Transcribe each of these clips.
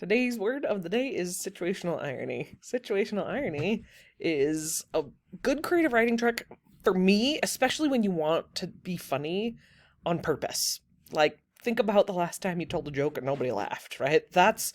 Today's word of the day is situational irony. Situational irony is a good creative writing trick for me, especially when you want to be funny on purpose. Like, think about the last time you told a joke and nobody laughed, right? Those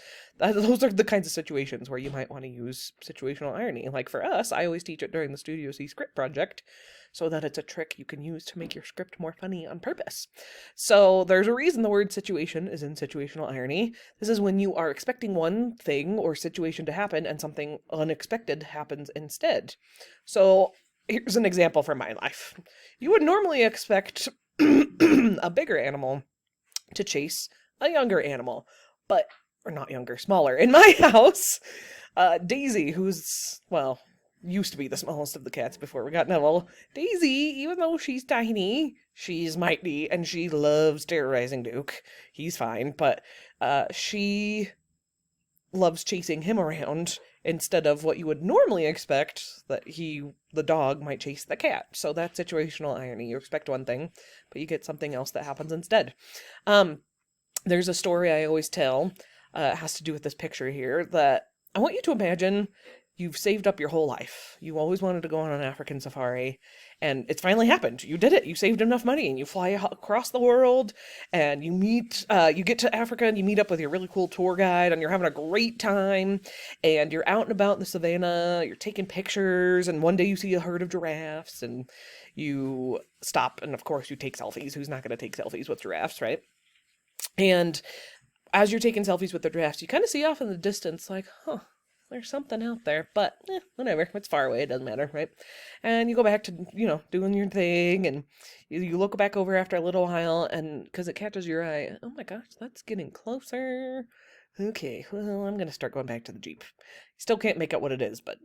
are the kinds of situations where you might want to use situational irony. Like for us, I always teach it during the Studio C script project so that it's a trick you can use to make your script more funny on purpose. So there's a reason the word situation is in situational irony. This is when you are expecting one thing or situation to happen and something unexpected happens instead. So here's an example from my life. You would normally expect a bigger animal to chase a younger animal, or not younger, smaller. In my house, Daisy, who's, well, used to be the smallest of the cats before we got Neville. Daisy, even though she's tiny, she's mighty, and she loves terrorizing Duke. He's fine, but she loves chasing him around instead of what you would normally expect, that the dog, might chase the cat. So that's situational irony. You expect one thing, but you get something else that happens instead. There's a story I always tell, it has to do with this picture here, that I want you to imagine you've saved up your whole life. You always wanted to go on an African safari, and it's finally happened. You did it. You saved enough money, and you fly across the world, and you get to Africa, and you meet up with your really cool tour guide, and you're having a great time, and you're out and about in the savannah, you're taking pictures, and one day you see a herd of giraffes, and you stop, and of course you take selfies. Who's not going to take selfies with giraffes, right? And as you're taking selfies with the giraffes, you kind of see off in the distance, like, huh, there's something out there, but whatever, it's far away, it doesn't matter, right? And you go back to, doing your thing, and you look back over after a little while, and because it catches your eye, oh my gosh, that's getting closer. Okay, well, I'm gonna start going back to the Jeep. You still can't make out what it is, but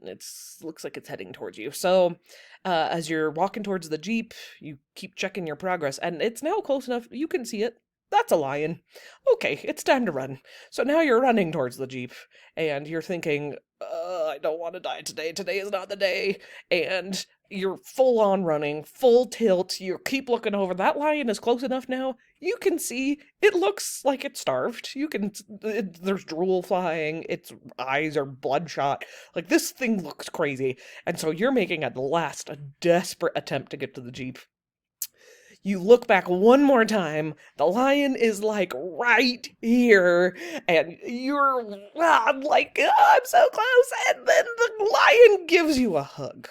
looks like it's heading towards you. So, as you're walking towards the Jeep, you keep checking your progress, and it's now close enough, you can see it. That's a lion. Okay, it's time to run. So now you're running towards the Jeep, and you're thinking, I don't want to die today. Today is not the day. And you're full on running, full tilt. You keep looking over. That lion is close enough now. You can see it looks like it's starved. There's drool flying. Its eyes are bloodshot. Like, this thing looks crazy. And so you're making a desperate attempt to get to the Jeep. You look back one more time, the lion is like right here, and you're like, I'm so close, and then the lion gives you a hug.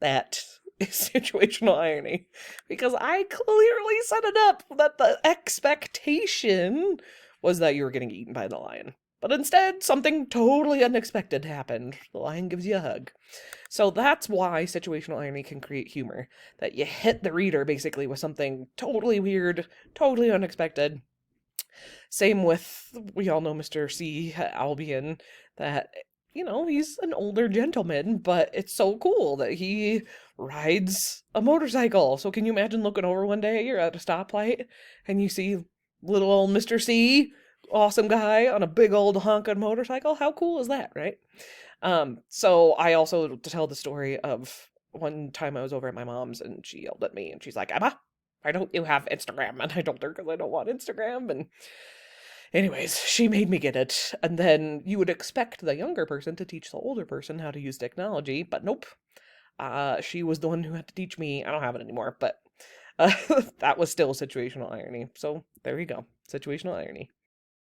That is situational irony, because I clearly set it up that the expectation was that you were getting eaten by the lion. But instead, something totally unexpected happened. The lion gives you a hug. So that's why situational irony can create humor. That you hit the reader, basically, with something totally weird, totally unexpected. Same with, we all know Mr. C. Albion, that, he's an older gentleman, but it's so cool that he rides a motorcycle. So can you imagine looking over one day, you're at a stoplight, and you see little old Mr. C., awesome guy on a big old honking motorcycle? How cool is that, right? So I also tell the story of one time I was over at my mom's, and she yelled at me, and she's like, Emma, why don't you have Instagram? And I told her, because I don't want Instagram. And anyways, she made me get it. And then you would expect the younger person to teach the older person how to use technology, but nope. She was the one who had to teach me. I don't have it anymore, but that was still situational irony. So there you go. Situational irony.